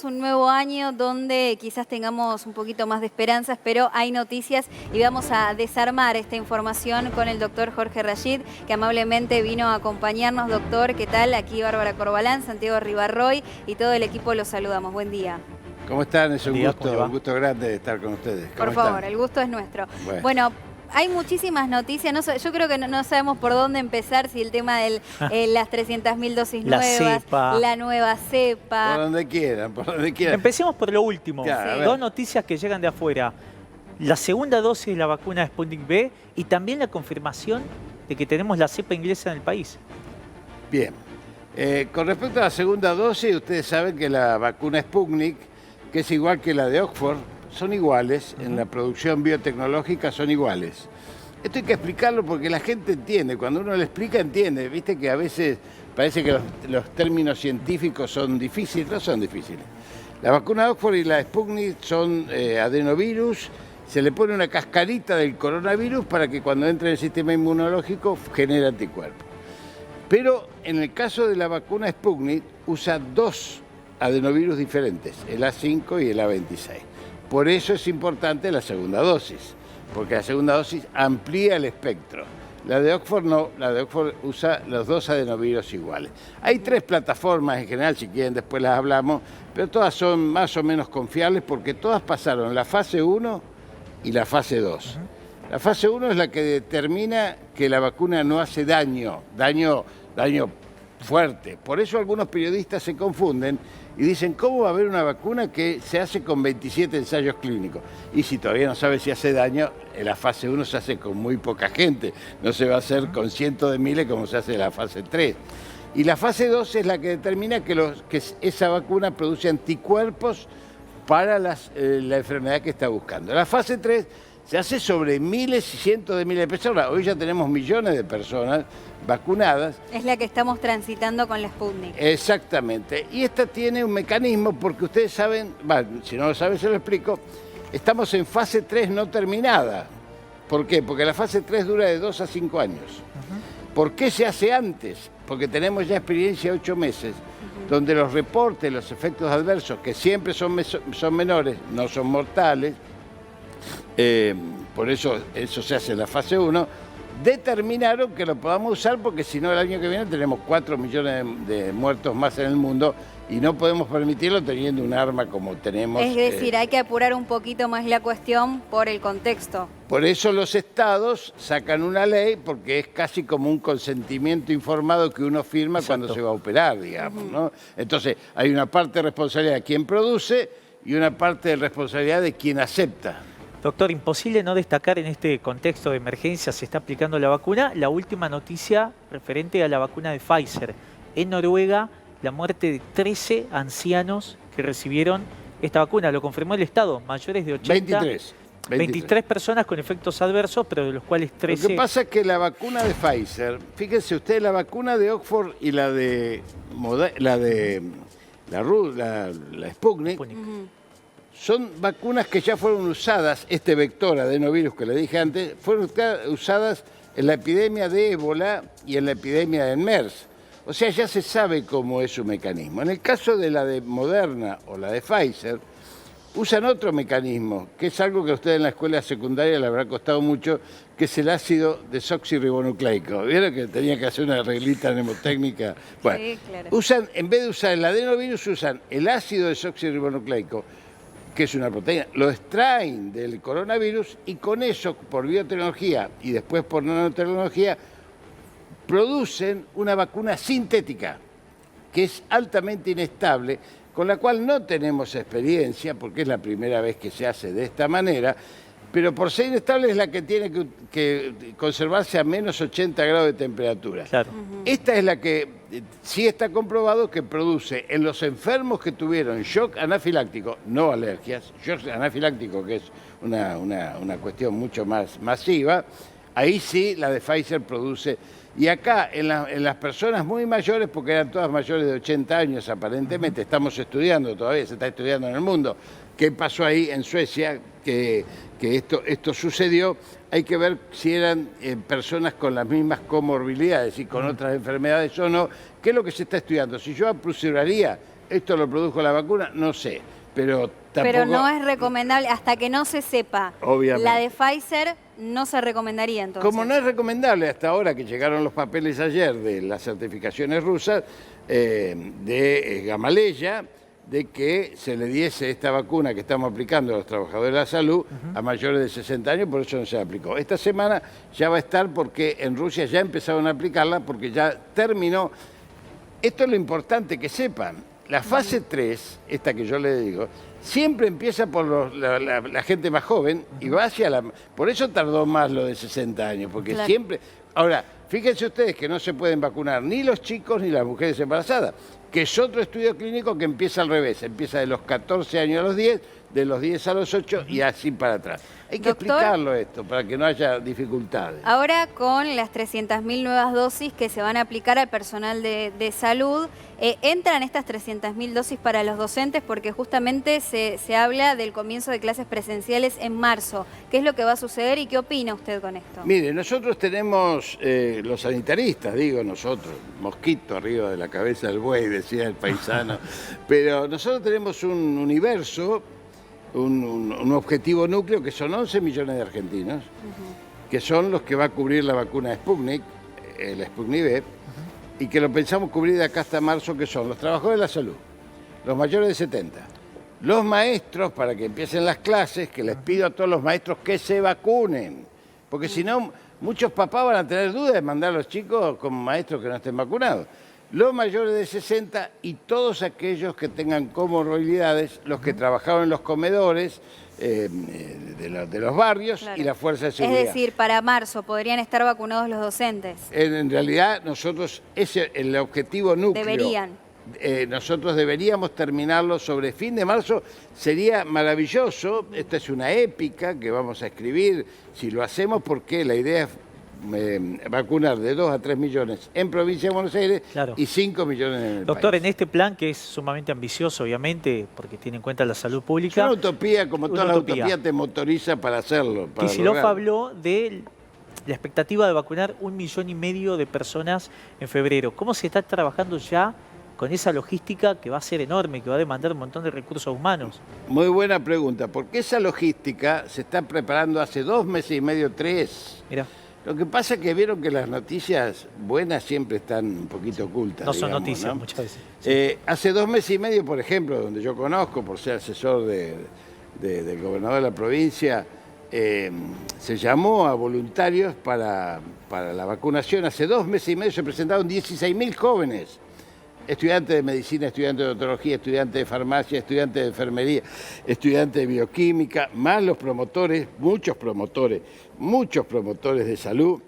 Un nuevo año donde quizás tengamos un poquito más de esperanzas, pero hay noticias y vamos a desarmar esta información con el doctor Jorge Rashid, que amablemente vino a acompañarnos. Doctor, ¿qué tal? Aquí Bárbara Corbalán, Santiago Ribarroy y todo el equipo los saludamos. Buen día. ¿Cómo están? Es un gusto grande estar con ustedes. Por favor, el gusto es nuestro. Bueno, hay muchísimas noticias, yo creo que no sabemos por dónde empezar, si el tema de las 300.000 dosis nuevas, la nueva cepa. Por donde quieran, por donde quieran. Empecemos por lo último. Claro, Dos noticias que llegan de afuera. La segunda dosis de la vacuna de Sputnik V y también la confirmación de que tenemos la cepa inglesa en el país. Bien. Con respecto a la segunda dosis, ustedes saben que la vacuna Sputnik, que es igual que la de Oxford, son iguales, en la producción biotecnológica son iguales. Esto hay que explicarlo porque la gente entiende, cuando uno le explica entiende, viste que a veces parece que los términos científicos son difíciles, no son difíciles. La vacuna de Oxford y la Sputnik son adenovirus, se le pone una cascarita del coronavirus para que cuando entre en el sistema inmunológico genere anticuerpos. Pero en el caso de la vacuna Sputnik usa dos adenovirus diferentes, el A5 y el A26. Por eso es importante la segunda dosis, porque la segunda dosis amplía el espectro. La de Oxford no, la de Oxford usa los dos adenovirus iguales. Hay tres plataformas en general, si quieren después las hablamos, pero todas son más o menos confiables porque todas pasaron la fase 1 y la fase 2. La fase 1 es la que determina que la vacuna no hace daño fuerte. Por eso algunos periodistas se confunden y dicen, ¿cómo va a haber una vacuna que se hace con 27 ensayos clínicos? Y si todavía no sabe si hace daño, en la fase 1 se hace con muy poca gente, no se va a hacer con cientos de miles como se hace en la fase 3. Y la fase 2 es la que determina que esa vacuna produce anticuerpos para la enfermedad que está buscando. La fase 3 se hace sobre miles y cientos de miles de personas. Hoy ya tenemos millones de personas vacunadas. Es la que estamos transitando con la Sputnik. Exactamente. Y esta tiene un mecanismo, porque ustedes saben, si no lo saben se lo explico, estamos en fase 3 no terminada. ¿Por qué? Porque la fase 3 dura de 2 a 5 años. ¿Por qué se hace antes? Porque tenemos ya experiencia de 8 meses, donde los reportes, los efectos adversos, que siempre son menores, no son mortales, por eso se hace en la fase 1, determinaron que lo podamos usar porque si no el año que viene tenemos 4 millones de muertos más en el mundo y no podemos permitirlo teniendo un arma como tenemos. Es decir, hay que apurar un poquito más la cuestión por el contexto. Por eso los estados sacan una ley porque es casi como un consentimiento informado que uno firma cuando se va a operar, digamos, ¿no? Entonces hay una parte de responsabilidad de quien produce y una parte de responsabilidad de quien acepta. Doctor, imposible no destacar en este contexto de emergencia, se está aplicando la vacuna, la última noticia referente a la vacuna de Pfizer. En Noruega, la muerte de 13 ancianos que recibieron esta vacuna. Lo confirmó el Estado, mayores de 80. 23 personas con efectos adversos, pero de los cuales 13... Lo que pasa es que la vacuna de Pfizer, fíjense ustedes, la vacuna de Oxford y la Sputnik, son vacunas que ya fueron usadas, este vector adenovirus que le dije antes, fueron usadas en la epidemia de ébola y en la epidemia de MERS. O sea, ya se sabe cómo es su mecanismo. En el caso de la de Moderna o la de Pfizer, usan otro mecanismo, que es algo que a ustedes en la escuela secundaria le habrá costado mucho, que es el ácido desoxirribonucleico. ¿Vieron que tenía que hacer una reglita mnemotécnica? Bueno, sí, claro. en vez de usar el adenovirus, usan el ácido desoxirribonucleico, que es una proteína, lo extraen del coronavirus y con eso, por biotecnología y después por nanotecnología, producen una vacuna sintética que es altamente inestable, con la cual no tenemos experiencia, porque es la primera vez que se hace de esta manera, pero por ser inestable es la que tiene que conservarse a menos 80 grados de temperatura. Claro. Esta es la que sí está comprobado que produce en los enfermos que tuvieron shock anafiláctico, no alergias, shock anafiláctico, que es una cuestión mucho más masiva, ahí sí la de Pfizer produce. Y acá, en las personas muy mayores, porque eran todas mayores de 80 años aparentemente, estamos estudiando todavía, se está estudiando en el mundo, qué pasó ahí en Suecia, que esto sucedió. Hay que ver si eran personas con las mismas comorbilidades y con otras enfermedades o no, qué es lo que se está estudiando. Si yo apuraría ¿Esto lo produjo la vacuna? No sé, pero tampoco... Pero no es recomendable, hasta que no se sepa. Obviamente. La de Pfizer no se recomendaría entonces. Como no es recomendable hasta ahora que llegaron los papeles ayer de las certificaciones rusas de Gamaleya, de que se le diese esta vacuna que estamos aplicando a los trabajadores de la salud a mayores de 60 años, por eso no se aplicó. Esta semana ya va a estar porque en Rusia ya empezaron a aplicarla porque ya terminó. Esto es lo importante que sepan. La fase 3, esta que yo le digo, siempre empieza por la gente más joven y va hacia la... Por eso tardó más lo de 60 años, porque Claro. siempre... Ahora, fíjense ustedes que no se pueden vacunar ni los chicos ni las mujeres embarazadas, que es otro estudio clínico que empieza al revés, empieza de los 14 años a los 10, de los 10 a los 8 y así para atrás. Hay que Doctor, explicarlo esto para que no haya dificultades. ahora con las 300.000 nuevas dosis que se van a aplicar al personal de salud, ¿entran estas 300.000 dosis para los docentes? Porque justamente se habla del comienzo de clases presenciales en marzo. ¿Qué es lo que va a suceder y qué opina usted con esto? Mire, nosotros tenemos, los sanitaristas, digo nosotros, mosquito arriba de la cabeza del buey, decía el paisano, pero nosotros tenemos un universo, un objetivo núcleo que son 11 millones de argentinos, que son los que va a cubrir la vacuna Sputnik, la Sputnik V, y que lo pensamos cubrir de acá hasta marzo, que son los trabajadores de la salud, los mayores de 70, los maestros, para que empiecen las clases, que les pido a todos los maestros que se vacunen, porque si no, muchos papás van a tener dudas de mandar a los chicos con maestros que no estén vacunados. Los mayores de 60 y todos aquellos que tengan comorbilidades, los que trabajaron en los comedores de los barrios Claro. y la fuerza de seguridad. Es decir, para marzo podrían estar vacunados los docentes. En realidad, nosotros, ese es el objetivo núcleo. Deberían. Nosotros deberíamos terminarlo sobre fin de marzo. Sería maravilloso. Esta es una épica que vamos a escribir si lo hacemos, porque la idea es vacunar de 2 a 3 millones en provincia de Buenos Aires, Claro. y 5 millones en el Doctor, país. en este plan, que es sumamente ambicioso, obviamente, porque tiene en cuenta la salud Es pública, una utopía, como toda Una la utopía. utopía te motoriza para hacerlo. Para Kicillof lograrlo. habló de la expectativa de vacunar 1,5 millones de personas en febrero. ¿Cómo se está trabajando ya con esa logística que va a ser enorme, que va a demandar un montón de recursos humanos? Muy buena pregunta, porque esa logística se está preparando hace 2 meses y medio, 3. Mira, Lo que pasa es que vieron que las noticias buenas siempre están un poquito ocultas. no son digamos, noticias ¿no? muchas veces. Hace 2 meses y medio, por ejemplo, donde yo conozco, por ser asesor del gobernador de la provincia, se llamó a voluntarios para la vacunación. Hace 2 meses y medio se presentaron 16.000 jóvenes, estudiantes de medicina, estudiantes de odontología, estudiantes de farmacia, estudiantes de enfermería, estudiantes de bioquímica, más los promotores, muchos promotores de salud,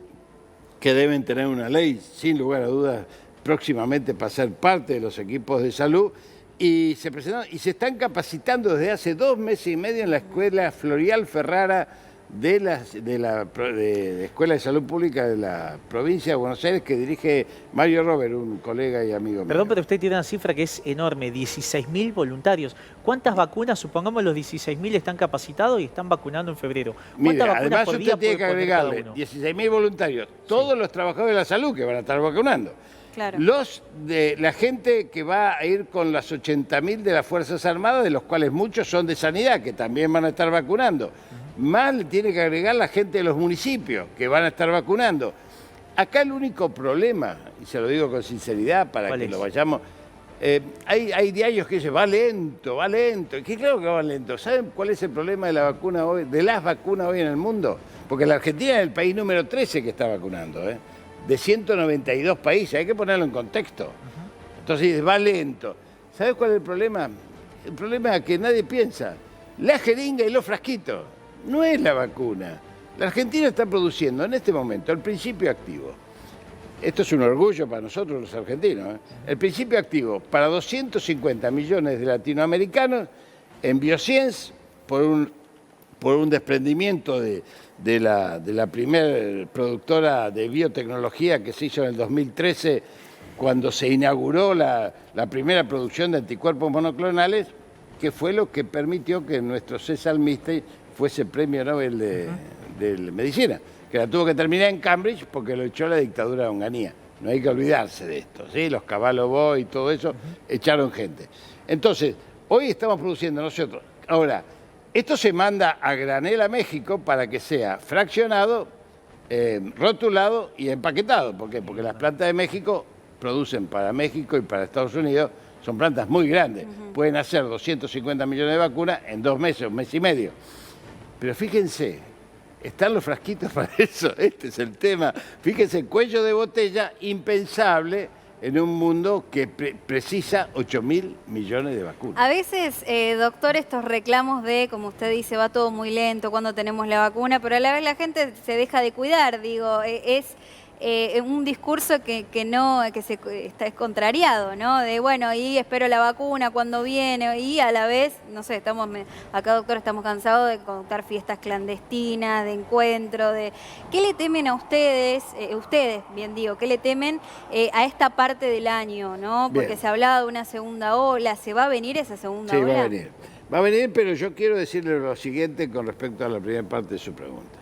que deben tener una ley, sin lugar a dudas, próximamente para ser parte de los equipos de salud, y se presentaron y se están capacitando desde hace 2 meses y medio en la Escuela Florial Ferrara de la Escuela de Salud Pública de la provincia de Buenos Aires, que dirige Mario Robert, un colega y amigo mío. Perdón, pero usted tiene una cifra que es enorme, 16.000 voluntarios. ¿Cuántas vacunas, supongamos los 16.000 están capacitados y están vacunando en febrero? Mire, ¿Cuántas vacunas además por usted día tiene que puede poner cada agregarle uno? 16.000 voluntarios, todos los trabajadores de la salud que van a estar vacunando. Claro. Los de la gente que va a ir con las 80.000 de las Fuerzas Armadas, de los cuales muchos son de sanidad, que también van a estar vacunando. Más le tiene que agregar la gente de los municipios, que van a estar vacunando. Acá el único problema, y se lo digo con sinceridad para ¿Cuál que es? lo vayamos... hay diarios que dicen, va lento, y que claro que va lento. ¿Saben cuál es el problema de la vacuna hoy, de las vacunas hoy en el mundo? Porque la Argentina es el país número 13 que está vacunando, de 192 países, hay que ponerlo en contexto. Entonces, va lento. ¿Sabes cuál es el problema? El problema es que nadie piensa. La jeringa y los frasquitos no es la vacuna. La Argentina está produciendo en este momento el principio activo. Esto es un orgullo para nosotros los argentinos. El principio activo para 250 millones de latinoamericanos en biociencia por un desprendimiento de la primer productora de biotecnología que se hizo en el 2013, cuando se inauguró la primera producción de anticuerpos monoclonales, que fue lo que permitió que nuestro César Milstein fuese premio Nobel de Medicina, que la tuvo que terminar en Cambridge porque lo echó la dictadura de Onganía. No hay que olvidarse de esto, ¿sí? Los Caballo Boy y todo eso echaron gente. Entonces, hoy estamos produciendo nosotros. Ahora, esto se manda a granel a México para que sea fraccionado, rotulado y empaquetado. ¿Por qué? Porque las plantas de México producen para México y para Estados Unidos, son plantas muy grandes. Pueden hacer 250 millones de vacunas en 2 meses, 1 mes y medio. Pero fíjense, están los frasquitos para eso, este es el tema. Fíjense, cuello de botella impensable en un mundo que precisa 8.000 millones de vacunas. A veces, doctor, estos reclamos de, como usted dice, va todo muy lento cuando tenemos la vacuna, pero a la vez la gente se deja de cuidar, digo, es un discurso que es contrariado, ¿no? De bueno, y espero la vacuna cuando viene, y a la vez, no sé, acá, doctor, estamos cansados de contar fiestas clandestinas, de encuentros, de... ¿Qué le temen a ustedes, bien digo, qué le temen a esta parte del año, ¿no? Porque se hablaba de una segunda ola, ¿se va a venir esa segunda ola? Sí, va a venir. Va a venir, pero yo quiero decirle lo siguiente con respecto a la primera parte de su pregunta.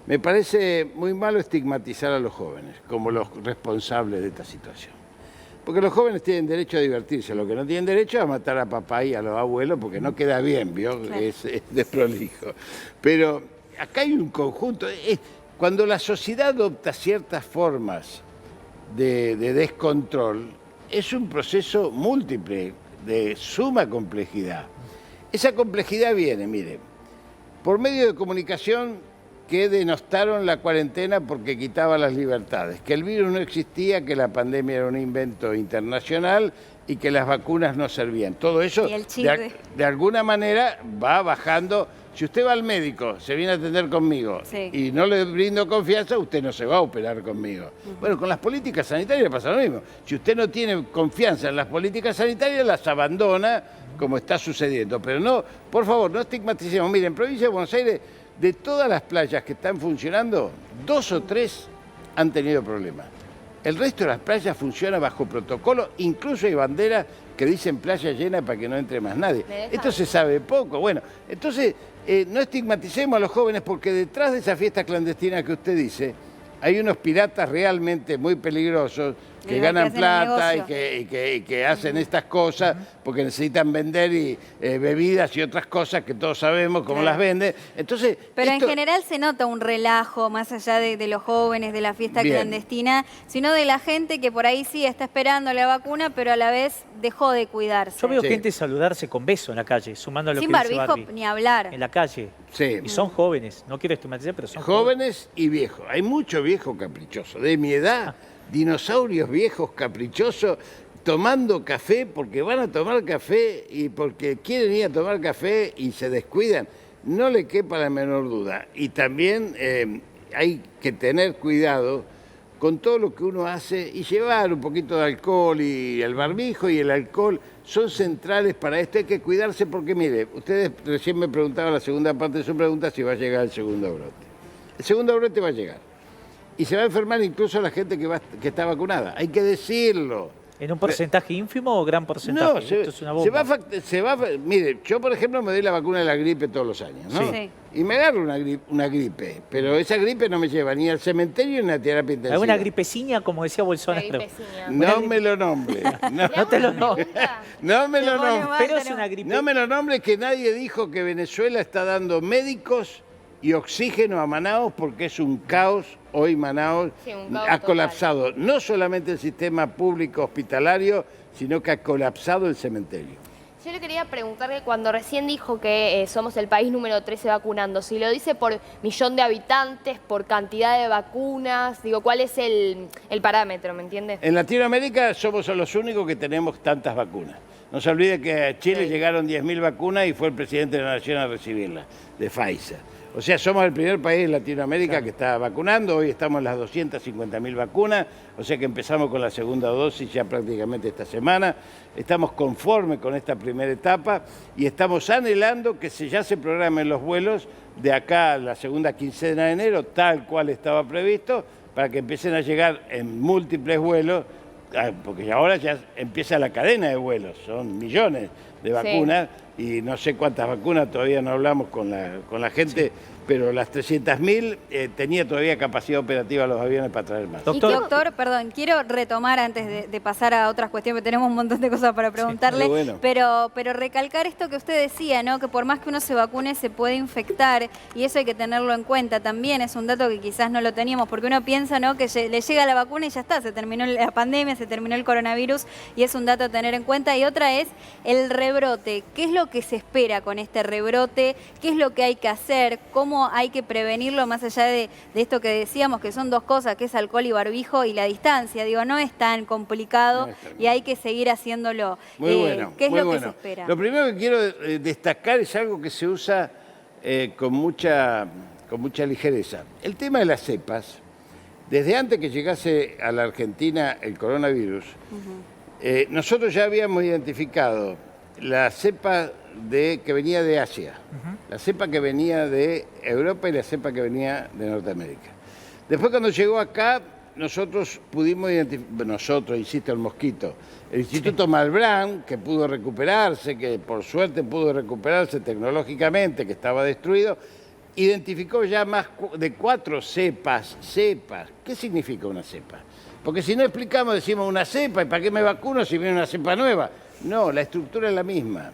Me parece muy malo estigmatizar a los jóvenes como los responsables de esta situación. Porque los jóvenes tienen derecho a divertirse, lo que no tienen derecho es a matar a papá y a los abuelos, porque no queda bien, ¿vio? Claro. Es desprolijo. Pero acá hay un conjunto. Cuando la sociedad adopta ciertas formas de descontrol, es un proceso múltiple, de suma complejidad. Esa complejidad viene, mire, por medio de comunicación que denostaron la cuarentena porque quitaba las libertades, que el virus no existía, que la pandemia era un invento internacional y que las vacunas no servían. Todo eso, de alguna manera, va bajando. Si usted va al médico, se viene a atender conmigo y no le brindo confianza, usted no se va a operar conmigo. Bueno, con las políticas sanitarias pasa lo mismo. Si usted no tiene confianza en las políticas sanitarias, las abandona, como está sucediendo. Pero no, por favor, no estigmaticemos. Miren, en provincia de Buenos Aires, de todas las playas que están funcionando, 2 o 3 han tenido problemas. El resto de las playas funciona bajo protocolo, incluso hay banderas que dicen playa llena para que no entre más nadie. Esto se sabe poco. Bueno, entonces no estigmaticemos a los jóvenes porque detrás de esa fiesta clandestina que usted dice, hay unos piratas realmente muy peligrosos que ganan plata y que hacen estas cosas porque necesitan vender bebidas y otras cosas que todos sabemos cómo las venden. Entonces, pero en general se nota un relajo más allá de los jóvenes, de la fiesta clandestina, sino de la gente que por ahí sí está esperando la vacuna, pero a la vez dejó de cuidarse. Yo veo gente saludarse con beso en la calle, sumando a lo que dice Sin barbijo Barbie. ni hablar. En la calle. Sí. Y son jóvenes, no quiero estigmatizar, pero son jóvenes y viejos. Hay mucho viejo caprichoso. De mi edad, dinosaurios viejos caprichosos tomando café porque van a tomar café y porque quieren ir a tomar café y se descuidan. No le quepa la menor duda. Y también hay que tener cuidado con todo lo que uno hace y llevar un poquito de alcohol, y el barbijo y el alcohol son centrales para esto. Hay que cuidarse porque, mire, ustedes recién me preguntaban la segunda parte de su pregunta si va a llegar el segundo brote. El segundo brote va a llegar. Y se va a enfermar incluso la gente que está vacunada. Hay que decirlo. ¿En un porcentaje ínfimo o gran porcentaje? No, Esto es una bomba. Mire, yo por ejemplo me doy la vacuna de la gripe todos los años, ¿no? Sí. Y me agarro una gripe, pero esa gripe no me lleva ni al cementerio ni a terapia intensiva. ¿Alguna gripeciña, como decía Bolsonaro? No me lo nombre. No te lo nombre. No me lo nombre. Pero es una gripe. No me lo nombre, que nadie dijo que Venezuela está dando médicos y oxígeno a Manaos porque es un caos. Hoy Manaos ha colapsado no solamente el sistema público hospitalario, sino que ha colapsado el cementerio. Yo le quería preguntar que cuando recién dijo que somos el país número 13 vacunando, si lo dice por millón de habitantes, por cantidad de vacunas, digo, ¿cuál es el parámetro, me entiende? En Latinoamérica somos los únicos que tenemos tantas vacunas. No se olvide que a Chile llegaron 10.000 vacunas y fue el presidente de la Nación a recibirlas, de Pfizer. O sea, somos el primer país en Latinoamérica que está vacunando. Hoy estamos en las 250.000 vacunas, o sea que empezamos con la segunda dosis ya prácticamente esta semana. Estamos conformes con esta primera etapa y estamos anhelando que ya se programen los vuelos de acá a la segunda quincena de enero, tal cual estaba previsto, para que empiecen a llegar en múltiples vuelos, porque ahora ya empieza la cadena de vuelos, son millones de vacunas. Y no sé cuántas vacunas, todavía no hablamos con la gente pero las 300.000 tenía todavía capacidad operativa los aviones para traer más. Doctor. Y doctor, perdón, quiero retomar antes de pasar a otras cuestiones, porque tenemos un montón de cosas para preguntarle, Sí, bueno. pero recalcar esto que usted decía, ¿no? Que por más que uno se vacune se puede infectar, y eso hay que tenerlo en cuenta. También es un dato que quizás no lo teníamos, porque uno piensa, ¿no? Que le llega la vacuna y ya está, se terminó la pandemia, se terminó el coronavirus, y es un dato a tener en cuenta. Y otra es el rebrote. ¿Qué es lo que se espera con este rebrote? ¿Qué es lo que hay que hacer? ¿Cómo hay que prevenirlo más allá de esto que decíamos, que son dos cosas, que es alcohol y barbijo y la distancia? Digo, no es tan complicado y hay que seguir haciéndolo. Muy bueno. ¿Qué es muy lo que bueno. se espera? Lo primero que quiero destacar es algo que se usa con mucha ligereza. El tema de las cepas, desde antes que llegase a la Argentina el coronavirus, nosotros ya habíamos identificado la cepa que venía de Asia, la cepa que venía de Europa y la cepa que venía de Norteamérica. Después, cuando llegó acá, nosotros pudimos identificar, insisto, el mosquito, el Instituto Malbrán, que pudo recuperarse, que por suerte pudo recuperarse tecnológicamente, que estaba destruido, identificó ya más de 4 cepas. ¿Qué significa una cepa? Porque si no explicamos, decimos una cepa, ¿y para qué me vacuno si viene una cepa nueva? No, la estructura es la misma.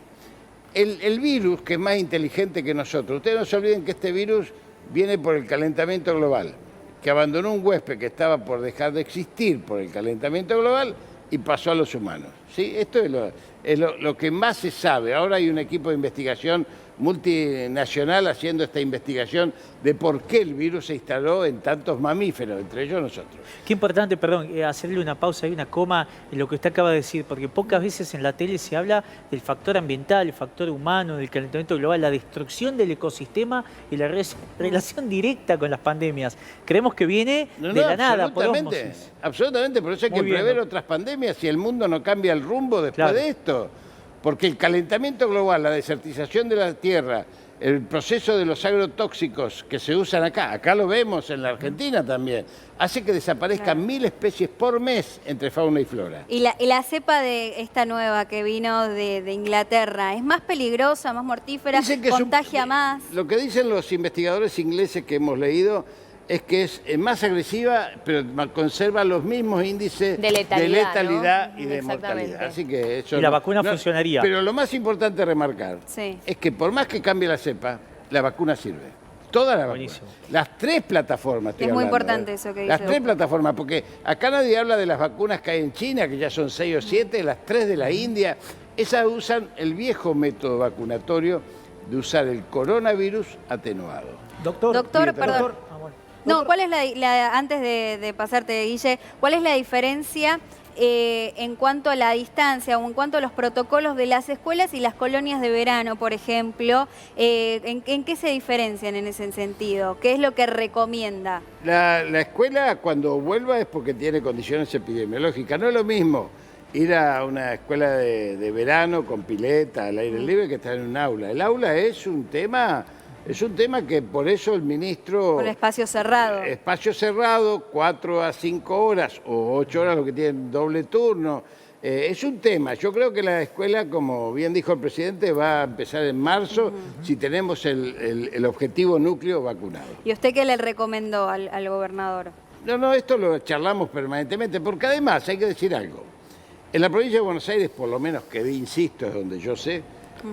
El virus, que es más inteligente que nosotros, ustedes no se olviden que este virus viene por el calentamiento global, que abandonó un huésped que estaba por dejar de existir por el calentamiento global y pasó a los humanos. ¿Sí? Esto es lo que más se sabe. Ahora hay un equipo de investigación multinacional haciendo esta investigación de por qué el virus se instaló en tantos mamíferos, entre ellos nosotros. Qué importante, perdón, hacerle una pausa y una coma en lo que usted acaba de decir, porque pocas veces en la tele se habla del factor ambiental, el factor humano, del calentamiento global, la destrucción del ecosistema y la relación directa con las pandemias. Creemos que viene de la nada, por ósmosis. Absolutamente, por eso hay que prever otras pandemias si el mundo no cambia el rumbo después de esto. Porque el calentamiento global, la desertización de la tierra, el proceso de los agrotóxicos que se usan acá lo vemos en la Argentina también, hace que desaparezcan 1000 especies por mes entre fauna y flora. Y la cepa de esta nueva que vino de Inglaterra, ¿es más peligrosa, más mortífera, contagia más? Lo que dicen los investigadores ingleses que hemos leído es que es más agresiva, pero conserva los mismos índices de letalidad, ¿no? Y de mortalidad. Así que eso y la vacuna funcionaría. Pero lo más importante remarcar es que por más que cambie la cepa, la vacuna sirve. Toda la vacuna. Las 3 plataformas. Es muy importante eso que dice. Las 3 plataformas, porque acá nadie habla de las vacunas que hay en China, que ya son 6 o 7, las 3 de la India. Esas usan el viejo método vacunatorio de usar el coronavirus atenuado. Doctor, perdón. No, ¿cuál es antes de pasarte, Guille, cuál es la diferencia en cuanto a la distancia o en cuanto a los protocolos de las escuelas y las colonias de verano, por ejemplo? ¿En qué se diferencian en ese sentido? ¿Qué es lo que recomienda? La escuela, cuando vuelva, es porque tiene condiciones epidemiológicas. No es lo mismo ir a una escuela de verano con pileta, al aire libre, que estar en un aula. El aula es un tema que por eso el ministro... Con espacio cerrado. Espacio cerrado, 4 a 5 horas o 8 horas, lo que tienen doble turno. Es un tema. Yo creo que la escuela, como bien dijo el presidente, va a empezar en marzo si tenemos el objetivo núcleo vacunado. ¿Y usted qué le recomendó al gobernador? No, esto lo charlamos permanentemente, porque además hay que decir algo. En la provincia de Buenos Aires, por lo menos, que insisto, es donde yo sé,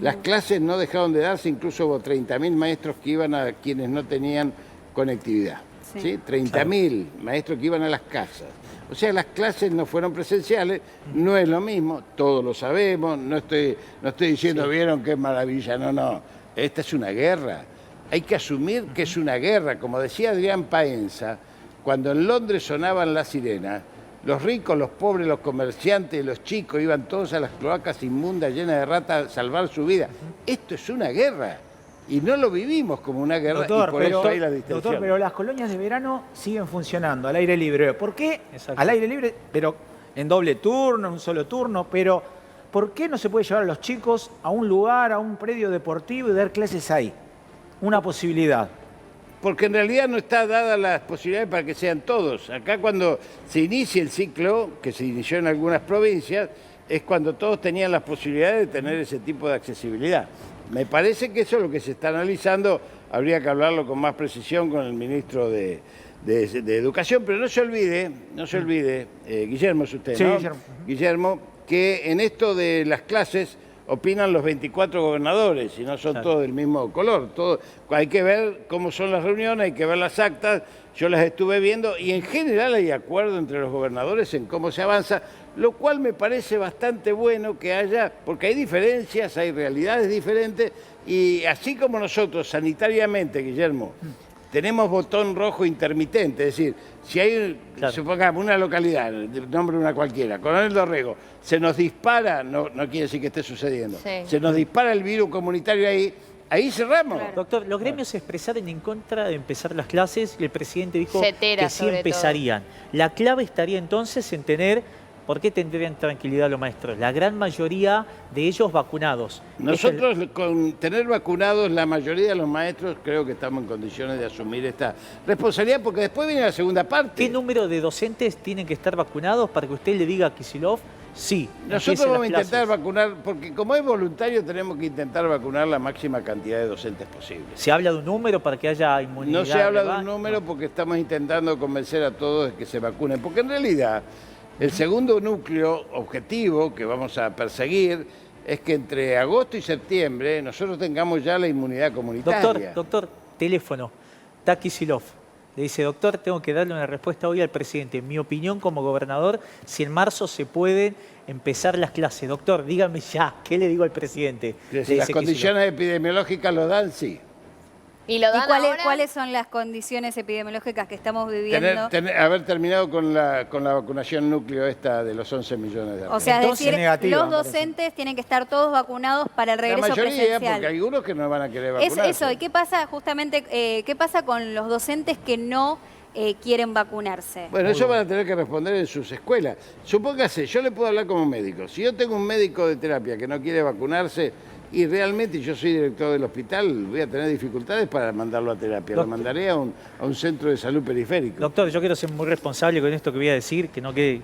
las clases no dejaron de darse, incluso hubo 30.000 maestros que iban a quienes no tenían conectividad. ¿Sí? 30.000 maestros que iban a las casas. O sea, las clases no fueron presenciales, no es lo mismo, todos lo sabemos, no estoy diciendo, vieron qué maravilla, no. Esta es una guerra. Hay que asumir que es una guerra. Como decía Adrián Paenza, cuando en Londres sonaban las sirenas, los ricos, los pobres, los comerciantes, los chicos iban todos a las cloacas inmundas llenas de ratas a salvar su vida. Esto es una guerra y no lo vivimos como una guerra, doctor, y por eso hay la distinción. Doctor, pero las colonias de verano siguen funcionando al aire libre. ¿Por qué? Al aire libre, pero en doble turno, en un solo turno, pero ¿por qué no se puede llevar a los chicos a un lugar, a un predio deportivo y dar clases ahí? Una posibilidad. Porque en realidad no está dada las posibilidades para que sean todos. Acá cuando se inicia el ciclo, que se inició en algunas provincias, es cuando todos tenían las posibilidades de tener ese tipo de accesibilidad. Me parece que eso es lo que se está analizando habría que hablarlo con más precisión con el ministro de Educación, pero no se olvide, Guillermo es usted, Sí, ¿no? Guillermo. Guillermo, que en esto de las clases opinan los 24 gobernadores y no son todos del mismo color. Hay que ver cómo son las reuniones, hay que ver las actas, yo las estuve viendo y en general hay acuerdo entre los gobernadores en cómo se avanza, lo cual me parece bastante bueno que haya, porque hay diferencias, hay realidades diferentes y así como nosotros sanitariamente, Guillermo, tenemos botón rojo intermitente, es decir, si hay, supongamos, una localidad, nombre una cualquiera, Coronel Dorrego, se nos dispara, no quiere decir que esté sucediendo, se nos dispara el virus comunitario ahí cerramos. Claro. Doctor, los gremios se expresaron en contra de empezar las clases y el presidente dijo Cetera, que sí sobre empezarían. La clave estaría entonces en tener, ¿por qué tendrían tranquilidad los maestros? La gran mayoría de ellos vacunados. Nosotros con tener vacunados la mayoría de los maestros creo que estamos en condiciones de asumir esta responsabilidad porque después viene la segunda parte. ¿Qué número de docentes tienen que estar vacunados para que usted le diga a Kicillof? Sí. Nosotros vamos a intentar vacunar, porque como es voluntario tenemos que intentar vacunar la máxima cantidad de docentes posible. ¿Se habla de un número para que haya inmunidad? No se habla de un número porque estamos intentando convencer a todos de que se vacunen, porque en realidad el segundo núcleo objetivo que vamos a perseguir es que entre agosto y septiembre nosotros tengamos ya la inmunidad comunitaria. Doctor, teléfono. Está Kicillof. Le dice, doctor, tengo que darle una respuesta hoy al presidente. Mi opinión como gobernador, si en marzo se pueden empezar las clases. Doctor, dígame ya, ¿qué le digo al presidente? Si las condiciones epidemiológicas lo dan, sí. ¿Y lo dan ahora? ¿Cuáles son las condiciones epidemiológicas que estamos viviendo? Haber terminado con la vacunación núcleo esta de los 11 millones de O sea, es Entonces, decir, negativa, los me parece. docentes tienen que estar todos vacunados para el La regreso mayoría, presencial. porque hay algunos que no van a querer Es vacunarse. eso, ¿y qué pasa justamente, qué pasa con los docentes que no quieren vacunarse? Bueno, eso van a tener que responder en sus escuelas. Supóngase, yo le puedo hablar como médico. Si yo tengo un médico de terapia que no quiere vacunarse y realmente yo soy director del hospital, voy a tener dificultades para mandarlo a terapia. Lo mandaré a un centro de salud periférico. Doctor, yo quiero ser muy responsable con esto que voy a decir, que no quede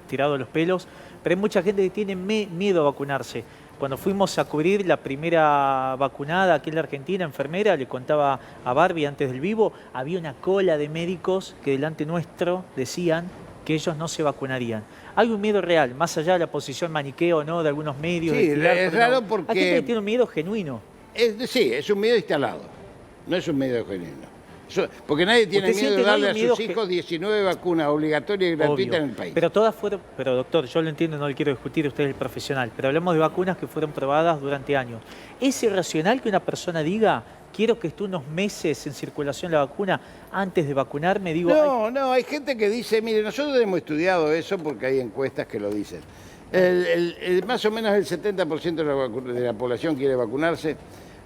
tirado los pelos, pero hay mucha gente que tiene miedo a vacunarse. Cuando fuimos a cubrir la primera vacunada aquí en la Argentina, enfermera, le contaba a Barbie antes del vivo, había una cola de médicos que delante nuestro decían que ellos no se vacunarían. Hay un miedo real, más allá de la posición maniqueo o no de algunos medios. Sí, de es raro porque... Hay gente que tiene un miedo genuino. Sí, es un miedo instalado, no es un miedo genuino. Porque nadie tiene ¿Usted miedo siente de darle no a hay miedo sus hijos 19 vacunas obligatorias y gratuitas Obvio. en el país. Pero todas fueron, pero doctor, yo lo entiendo, no le quiero discutir, usted es el profesional, pero hablamos de vacunas que fueron probadas durante años. ¿Es irracional que una persona diga, quiero que esté unos meses en circulación la vacuna antes de vacunarme? Digo, No, hay gente que dice, mire, nosotros hemos estudiado eso porque hay encuestas que lo dicen. Más o menos el 70% de la población quiere vacunarse.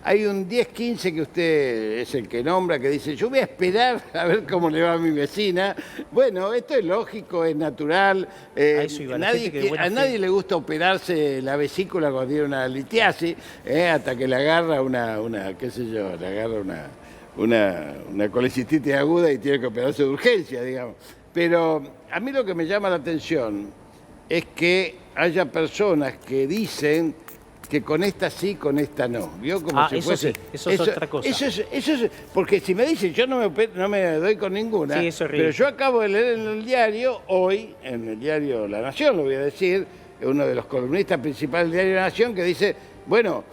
Hay un 10-15 que usted es el que nombra, que dice, yo voy a esperar a ver cómo le va a mi vecina. Bueno, esto es lógico, es natural. A nadie le gusta operarse la vesícula cuando tiene una litiasis, hasta que le agarra qué sé yo, le agarra una colecistitis aguda y tiene que operarse de urgencia, digamos. Pero a mí lo que me llama la atención es que haya personas que dicen que con esta sí, con esta no. ¿Vio? Como si eso fuese, sí, eso es otra cosa. Eso es, porque si me dicen, yo no me doy con ninguna, Sí, eso es pero ridículo. yo acabo de leer en el diario, hoy, en el diario La Nación, lo voy a decir, uno de los columnistas principales del diario La Nación, que dice, bueno,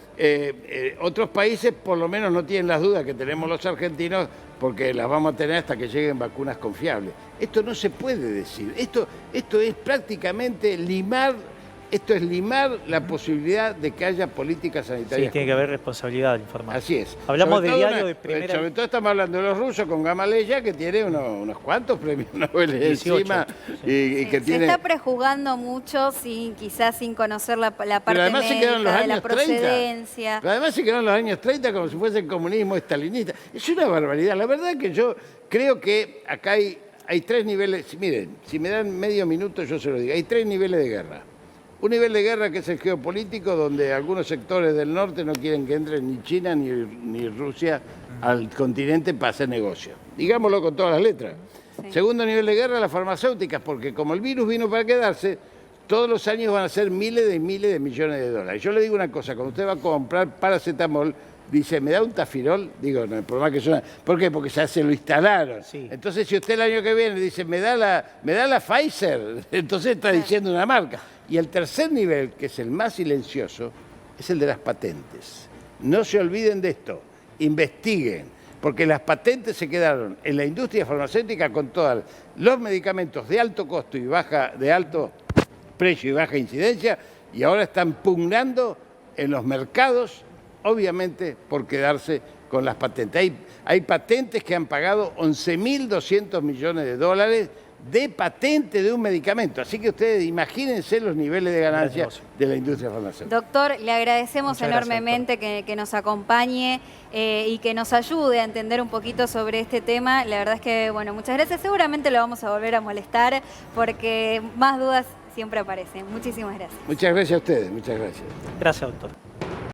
otros países por lo menos no tienen las dudas que tenemos los argentinos porque las vamos a tener hasta que lleguen vacunas confiables. Esto no se puede decir. Esto es prácticamente limar la posibilidad de que haya políticas sanitarias. Sí, tiene que haber responsabilidad al informar. Así es. Hablamos Sobre de todo diario de primera... Sobre todo estamos hablando de los rusos con Gamaleya, que tiene unos cuantos premios Nobel 18, encima. sí. Y que Se tiene... está prejuzgando mucho, quizás sin conocer la parte además se quedaron los médica, de la años 30. procedencia. Pero además se quedaron los años 30 como si fuese el comunismo estalinista. Es una barbaridad. La verdad que yo creo que acá hay tres niveles. Miren, si me dan medio minuto yo se lo digo. Hay tres niveles de guerra. Un nivel de guerra que es el geopolítico, donde algunos sectores del norte no quieren que entre ni China ni Rusia al continente para hacer negocio. Digámoslo con todas las letras. Sí. Segundo nivel de guerra, las farmacéuticas, porque como el virus vino para quedarse, todos los años van a ser miles de millones de dólares. Yo le digo una cosa, cuando usted va a comprar paracetamol, dice, ¿me da un Tafirol? Digo, no, por más que suena. ¿Por qué? Porque ya se lo instalaron. Sí. Entonces, si usted el año que viene dice, ¿me da la Pfizer? Entonces está diciendo una marca. Y el tercer nivel, que es el más silencioso, es el de las patentes. No se olviden de esto, investiguen, porque las patentes se quedaron en la industria farmacéutica con todos los medicamentos de alto costo y de alto precio y baja incidencia, y ahora están pugnando en los mercados, obviamente, por quedarse con las patentes. Hay patentes que han pagado 11.200 millones de dólares de patente de un medicamento. Así que ustedes imagínense los niveles de ganancia de la industria farmacéutica. Doctor, le agradecemos Muchas gracias, enormemente que nos acompañe y que nos ayude a entender un poquito sobre este tema. La verdad es que, bueno, muchas gracias. Seguramente lo vamos a volver a molestar porque más dudas siempre aparecen. Muchísimas gracias. Muchas gracias a ustedes, muchas gracias. Gracias, doctor.